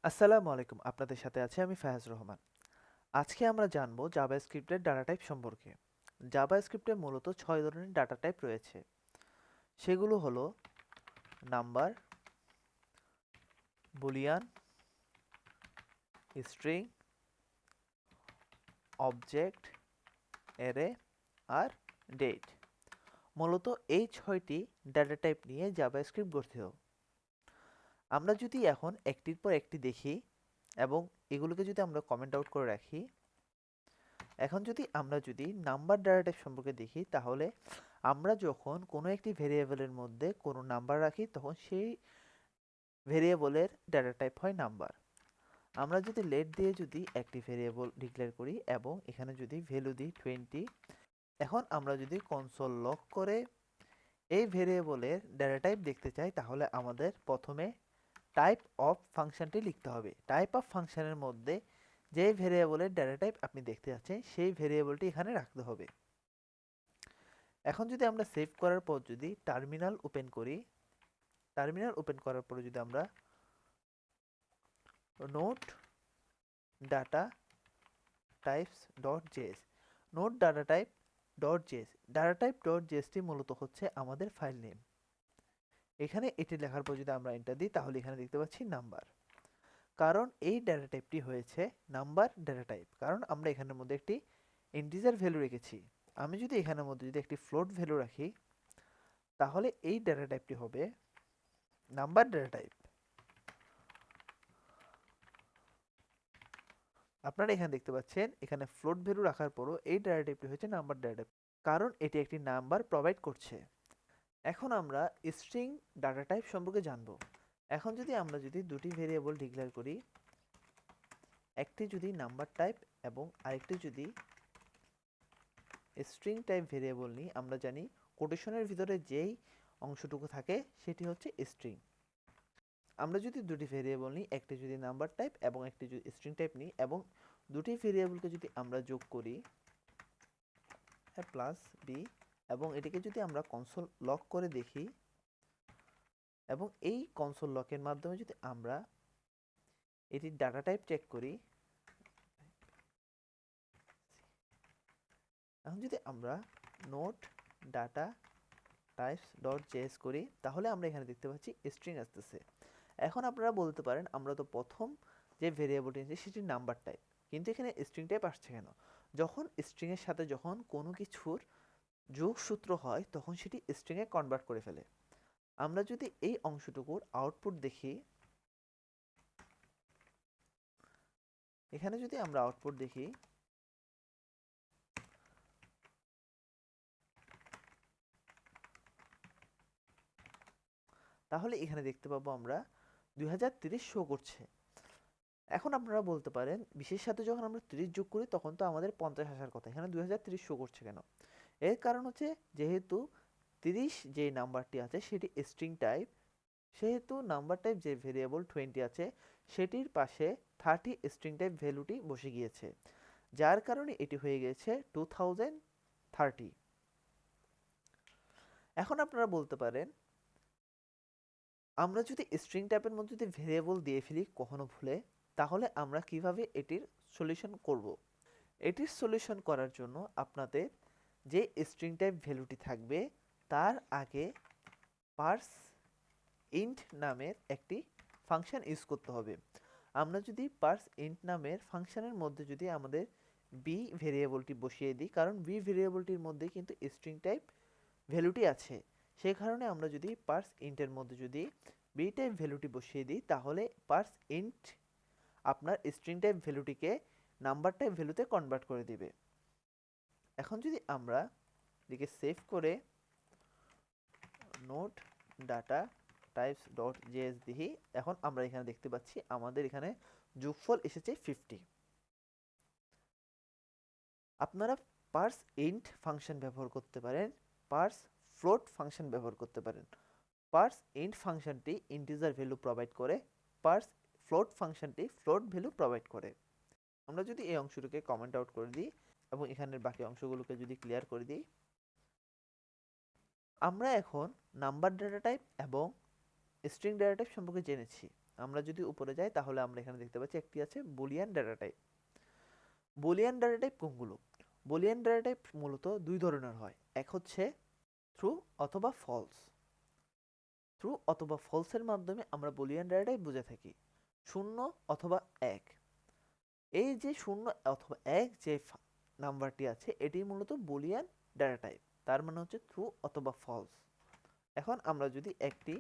আসসালামু আলাইকুম। আপনাদের সাথে আছি আমি ফায়াজ রহমান। আজকে আমরা জানব জাভাস্ক্রিপ্টের ডাটা টাইপ সম্পর্কে। জাভাস্ক্রিপ্টে মূলত ৬ ধরনের ডাটা টাইপ রয়েছে। সেগুলো হলো number, boolean, string, object, array আর ডেট। মূলত এই ৬টি ডাটা টাইপ নিয়ে জাভাস্ক্রিপ্ট গঠিত। আমরা যদি এখন একটির পর একটি দেখি এবং এগুলোকে যদি আমরা কমেন্ট আউট করে রাখি, এখন আমরা যদি নাম্বার ডাটা টাইপ সম্পর্কে দেখি, তাহলে আমরা যখন কোনো একটি ভেরিয়েবলের মধ্যে কোনো নাম্বার রাখি তখন সেই ভেরিয়েবলের ডাটা টাইপ হয় নাম্বার। আমরা যদি লেট দিয়ে যদি একটি ভেরিয়েবল ডিক্লেয়ার করি এবং এখানে যদি ভ্যালু দিই 20, এখন আমরা যদি কনসোল লক করে এই ভেরিয়েবলের ডাটা টাইপ দেখতে চাই, তাহলে আমাদের প্রথমে টাইপ অফ ফাংশনটি লিখতে হবে। টাইপ অফ ফাংশনের মধ্যে যে ভেরিয়েবলের ডাটা টাইপ আপনি দেখতে যাচ্ছেন সেই ভেরিয়েবলটি এখানে রাখতে হবে। এখন যদি আমরা সেভ করার পর যদি টার্মিনাল ওপেন করি, টার্মিনাল ওপেন করার পরে যদি আমরা node data types dot JS, node data type dot JS, data type dot JST মূলত হচ্ছে আমাদের ফাইল নেম। এখানে এটি লেখার পর যদি আমরা এন্টার দিই, তাহলে এখানে দেখতে পাচ্ছি নাম্বার। কারণ এই ডাটা টাইপটি হয়েছে নাম্বার ডাটা টাইপ, কারণ আমরা এখানের মধ্যে একটি ইন্টিজার ভ্যালু রেখেছি। আমি যদি এখানের মধ্যে যদি একটি ফ্লোট ভ্যালু রাখি, তাহলে এই ডাটা টাইপটি হবে নাম্বার ডাটা টাইপ। আপনারা এখানে দেখতে পাচ্ছেন এখানে ফ্লোট ভ্যালু রাখার পরও এই ডাটা টাইপটি হচ্ছে নাম্বার ডাটা টাইপ, কারণ এটি একটি নাম্বার প্রোভাইড করছে। এখন আমরা স্ট্রিং ডাটা টাইপ সম্পর্কে জানব। এখন আমরা যদি দুটি ভেরিয়েবল ডিক্লেয়ার করি, একটি যদি নাম্বার টাইপ এবং আরেকটি যদি স্ট্রিং টাইপ ভেরিয়েবল নিই, আমরা জানি কোটেশনের ভিতরে যেই অংশটুকু থাকে সেটি হচ্ছে স্ট্রিং। আমরা যদি দুটি ভেরিয়েবল নিই, একটি যদি নাম্বার টাইপ এবং একটি যদি স্ট্রিং টাইপ নিই, এবং দুটি ভেরিয়েবলকে যদি আমরা যোগ করি প্লাস বি, এবং এটিকে যদি আমরা কনসোল লক করে দেখি এবং এই কনসোল লকের মাধ্যমে যদি আমরা এটির ডাটা টাইপ চেক করি, এখন যদি আমরা node data types dot JS করি, তাহলে আমরা এখানে দেখতে পাচ্ছি স্ট্রিং আসতেছে। এখন আপনারা বলতে পারেন আমরা তো প্রথম যে ভেরিয়েবলটি নিয়েছি সেটি নাম্বার টাইপ, কিন্তু এখানে স্ট্রিং টাইপ আসছে কেন? যখন স্ট্রিং এর সাথে যখন কোনো কিছুর যোগসূত্র হয় তখন সেটি স্ট্রিং এ কনভার্ট করে ফেলে। আমরা যদি এই অংশটুকুর আউটপুট দেখি, এখানে যদি আমরা আউটপুট দেখি, তাহলে এখানে দেখতে পাবো আমরা 2030 শো করছে। এখন আপনারা বলতে পারেন বিশের সাথে যখন আমরা 30 যোগ করি তখন তো আমাদের 50 আসার কথা, এখানে 2030 শো করছে কেন? এর কারণ হচ্ছে যেহেতু 30 যে নাম্বারটি আছে সেটি স্ট্রিং টাইপ, সেহেতু নাম্বার টাইপ যে ভেরিয়েবল 20 আছে সেটির পাশে 30 স্ট্রিং টাইপ ভ্যালুটি বসে গিয়েছে, যার কারণে এটি হয়ে গেছে 2030। এখন আপনারা বলতে পারেন আমরা যদি স্ট্রিং টাইপের মধ্যে যদি ভেরিয়েবল দিয়ে ফেলি কখনো ভুলে, তাহলে আমরা কিভাবে এটির সলিউশন করব? এটির সলিউশন করার জন্য আপনাদের যে স্ট্রিং টাইপ ভ্যালুটি থাকবে তার আগে পার্স ইন্ট নামের একটি ফাংশন ইউজ করতে হবে। আমরা যদি পার্স ইন্ট নামের ফাংশনের মধ্যে যদি আমাদের বি ভেরিয়েবলটি বসিয়ে দিই, কারণ বি ভেরিয়েবলটির মধ্যে কিন্তু স্ট্রিং টাইপ ভ্যালুটি আছে, সেই কারণে আমরা যদি পার্স ইন্টের মধ্যে যদি বি টাইপ ভ্যালুটি বসিয়ে দিই, তাহলে পার্স ইন্ট আপনার স্ট্রিং টাইপ ভ্যালুটিকে নাম্বার টাইপ ভ্যালুতে কনভার্ট করে দিবে। এখন যদি আমরা এটিকে সেভ করে note data types dot JS দেখি, এখন আমরা এখানে দেখতে পাচ্ছি আমাদের এখানে যোগফল এসেছে 50। আপনারা পার্স ইন্ট ফাংশন ব্যবহার করতে পারেন, পার্স ফ্লোট ফাংশন ব্যবহার করতে পারেন। পার্স ইন্ট ফাংশনটি ইন্টিজার ভ্যালু প্রোভাইড করে, পার্স ফ্লোট ফাংশনটি ফ্লোট ভ্যালু প্রোভাইড করে। আমরা যদি এই অংশটিকে কমেন্ট আউট করে দিই এবং এখানের বাকি অংশগুলোকে যদি ক্লিয়ার করে দিই, আমরা এখন নাম্বার ডাটা টাইপ এবং স্ট্রিং ডাটা টাইপ সম্পর্কে জেনেছি। আমরা যদি উপরে যাই তাহলে আমরা এখানে দেখতে পাচ্ছি একটি আছে Boolean data type. Boolean data type কোনগুলো? বুলিয়ান ডেটা টাইপ মূলত দুই ধরনের হয়, এক হচ্ছে ট্রু অথবা ফলস। ট্রু অথবা ফলসের মাধ্যমে আমরা বুলিয়ান ডেটা টাইপ বুঝে থাকি। 0 অথবা 1, এই যে 0 অথবা 1 যে নাম্বারটি আছে এটি মূলত বুলিয়ান ডেটা টাইপ, তার মানে হচ্ছে ট্রু অথবা ফলস। এখন আমরা যদি একটি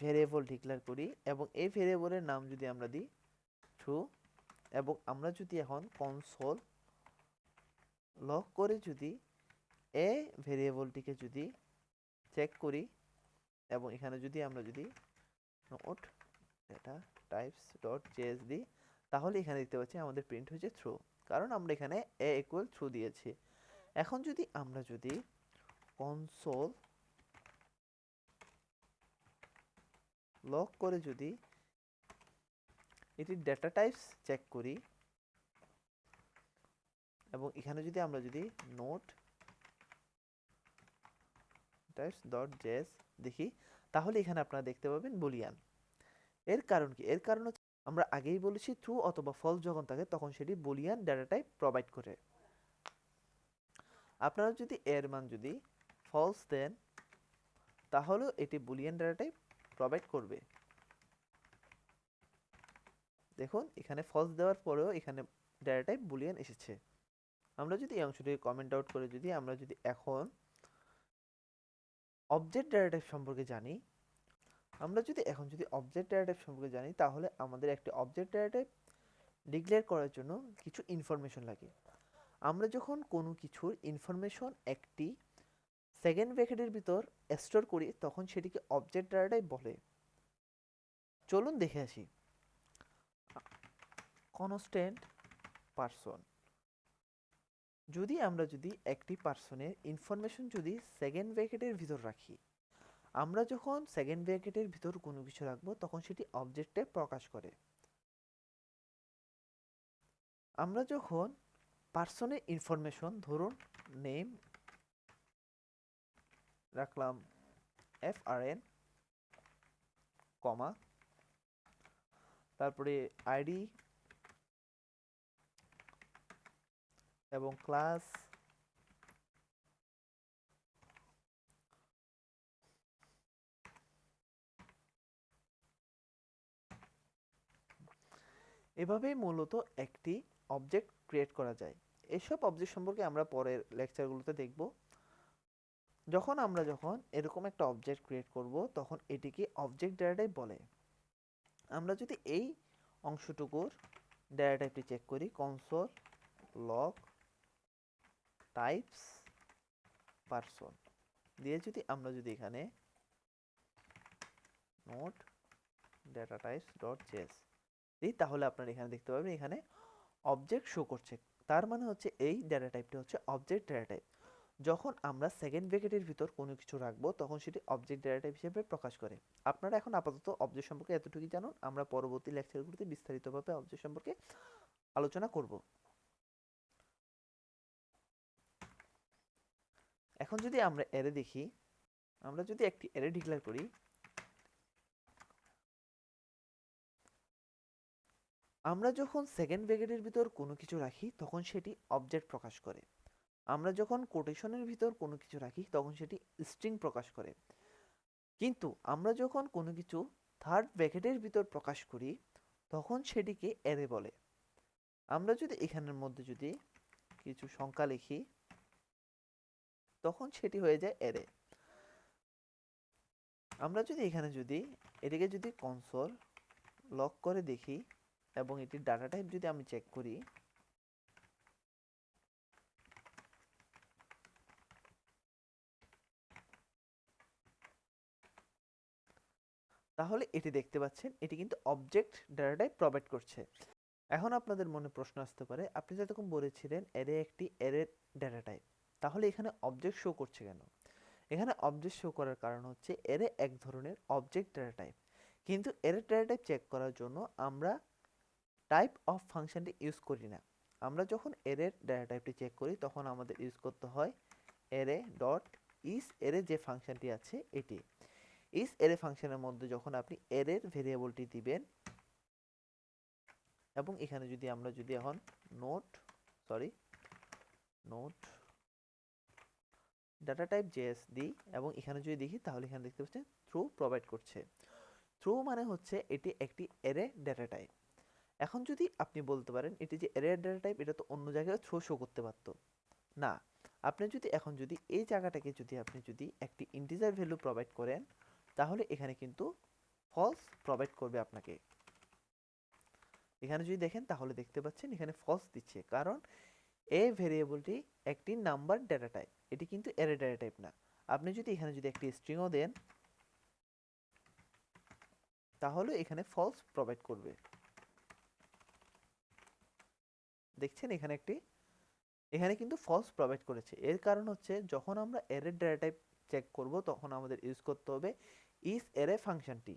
ভেরিয়েবল ডিক্লেয়ার করি এবং এই ভেরিয়েবলের নাম যদি আমরা দিই ট্রু, এবং আমরা যদি এখন কনসোল লগ করে যদি এই ভেরিয়েবলটিকে যদি চেক করি এবং এখানে যদি আমরা যদি note data types dot JS দিই, তাহলে এখানে দেখতে পাচ্ছি আমাদের প্রিন্ট হয়েছে থ্রু, কারণ আমরা এখানে এ ইকুয়াল থ্রু দিয়েছি। এখন যদি আমরা যদি কনসোল লগ করে যদি এটি ডেটা টাইপস চেক করি এবং এখানে যদি আমরা যদি নোট টাইপস ডট জেএস দেখি, তাহলে এখানে আপনারা দেখতে পাবেন বুলিয়ান। এর কারণ কি? এর কারণ হচ্ছে আমরা আগেই বলেছি ট্রু অথবা ফলস যখন থাকে তখন সেটি বুলিয়ান ডেটা টাইপ প্রোভাইড করে। আপনারা যদি এর মান যদি ফলস দেন তাহলেও এটি বুলিয়ান ডেটা টাইপ প্রোভাইড করবে। দেখুন এখানে ফলস দেওয়ার পরেও এখানে ডেটা টাইপ বুলিয়ান এসেছে। আমরা যদি এই অংশটিকে কমেন্ট আউট করে যদি আমরা যদি এখন অবজেক্ট ডেটা টাইপ সম্পর্কে জানি, আমরা যদি এখন যদি অবজেক্ট ডেটা টাইপ সম্পর্কে জানি তাহলে আমাদের একটি অবজেক্ট ডেটা টাইপ ডিক্লেয়ার করার জন্য কিছু ইনফরমেশন লাগে। আমরা যখন কোনো কিছুর ইনফরমেশন একটি সেকেন্ড ব্র্যাকেটের ভিতর স্টোর করি তখন সেটিকে অবজেক্ট ডেটা টাইপ বলে। চলুন দেখে আসি। কনস্ট্যান্ট পারসন, যদি আমরা যদি একটি পারসনের ইনফরমেশন যদি সেকেন্ড ব্র্যাকেটের ভিতর রাখি, আমরা যখন সেকেন্ড ব্র্যাকেটের ভিতর কোনো কিছু রাখবো তখন সেটি অবজেক্টে প্রকাশ করে। আমরা যখন পারসনের ইনফরমেশন ধরুন নেম রাখলাম FRN, কমা তারপরে আইডি এবং ক্লাস এভাবেই মূলত একটি অবজেক্ট ক্রিয়েট করা যায়। এসব অবজেক্ট সম্পর্কে আমরা পরের লেকচারগুলোতে দেখব। যখন এরকম একটা অবজেক্ট ক্রিয়েট করব তখন এটিকে অবজেক্ট ডেটা টাইপ বলে। আমরা যদি এই অংশটুকুর ডেটা টাইপটি চেক করি, কনসোল লগ টাইপস পারসন দিয়ে যদি আমরা যদি এখানে note data types dot JS দিই, তাহলে আপনারা এখানে দেখতে পাবেন এখানে অবজেক্ট শো করছে। তার মানে হচ্ছে এই ডেটা টাইপটি হচ্ছে অবজেক্ট ডেটা টাইপ। যখন আমরা সেকেন্ড ব্র্যাকেটের ভিতর কোনো কিছু রাখবো তখন সেটি অবজেক্ট ডেটা টাইপ হিসেবে প্রকাশ করে। আপনারা এখন আপাতত অবজেক্ট সম্পর্কে এতটুকুই জানুন, আমরা পরবর্তী লেকচারগুলোতে বিস্তারিতভাবে অবজেক্ট সম্পর্কে আলোচনা করব। এখন যদি আমরা অ্যারে দেখি, আমরা যদি একটি অ্যারে ডিক্লেয়ার করি, আমরা যখন সেকেন্ড ব্র্যাকেটের ভিতর কোনো কিছু রাখি তখন সেটি অবজেক্ট প্রকাশ করে। আমরা যখন কোটেশনের ভিতর কোনো কিছু রাখি তখন সেটি স্ট্রিং প্রকাশ করে। কিন্তু আমরা যখন কোনো কিছু থার্ড ব্র্যাকেটের ভিতর প্রকাশ করি তখন সেটিকে অ্যারে বলে। আমরা যদি এখানের মধ্যে যদি কিছু সংখ্যা লিখি তখন সেটি হয়ে যায় অ্যারে। আমরা যদি এখানে যদি এটিকে যদি কনসোল লক করে দেখি এবং এটির ডাটা টাইপ যদি আমি চেক করি, তাহলে এটি দেখতে পাচ্ছেন এটি কিন্তু অবজেক্ট ডেটা টাইপ প্রোভাইড করছে। এখন আপনাদের মনে প্রশ্ন আসতে পারে, আপনি যেরকম বলেছিলেন অ্যারে একটি অ্যারে ডেটা টাইপ, তাহলে এখানে অবজেক্ট শো করছে কেন? এখানে অবজেক্ট শো করার কারণ হচ্ছে অ্যারে এক ধরনের অবজেক্ট ডেটা টাইপ, কিন্তু অ্যারে ডেটা টাইপ চেক করার জন্য আমরা টাইপ অফ ফাংশনটি ইউজ করি না। আমরা যখন অ্যারে ডেটা টাইপটি চেক করি তখন আমাদের ইউজ করতে হয় অ্যারে ডট ইস অ্যারে যে ফাংশনটি আছে এটি। ইস অ্যারে ফাংশনের মধ্যে যখন আপনি অ্যারের ভেরিয়েবলটি দিবেন এবং এখানে যদি আমরা এখন নোট ডাটা টাইপ জেএস দিই এবং এখানে যদি দেখি তাহলে এখানে দেখতে পাচ্ছেন থ্রু প্রোভাইড করছে। থ্রু মানে হচ্ছে এটি একটি অ্যারে ডেটা টাইপ। এখন যদি আপনি বলতে পারেন এটি যে অ্যারে ডেটা টাইপ, এটা তো অন্য জায়গায় থ্রো শো করতে পারতো না। আপনি যদি এখন যদি এই জায়গাটাকে যদি আপনি যদি একটি ইন্টিজার ভ্যালু প্রোভাইড করেন তাহলে এখানে কিন্তু ফলস প্রোভাইড করবে আপনাকে। এখানে যদি দেখেন তাহলে দেখতে পাচ্ছেন এখানে ফলস দিচ্ছে, কারণ এই ভেরিয়েবলটি একটি নাম্বার ডেটা টাইপ, এটি কিন্তু অ্যারে ডেটা টাইপ না। আপনি যদি এখানে যদি একটি স্ট্রিংও দেন তাহলে এখানে ফলস প্রোভাইড করবে। দেখছেন এখানে কিন্তু ফলস প্রোভাইড করেছে। এর কারণ হচ্ছে যখন আমরা অ্যারে ডেটা টাইপ চেক করব তখন আমাদের ইউজ করতে হবে ইজ অ্যারে ফাংশনটি।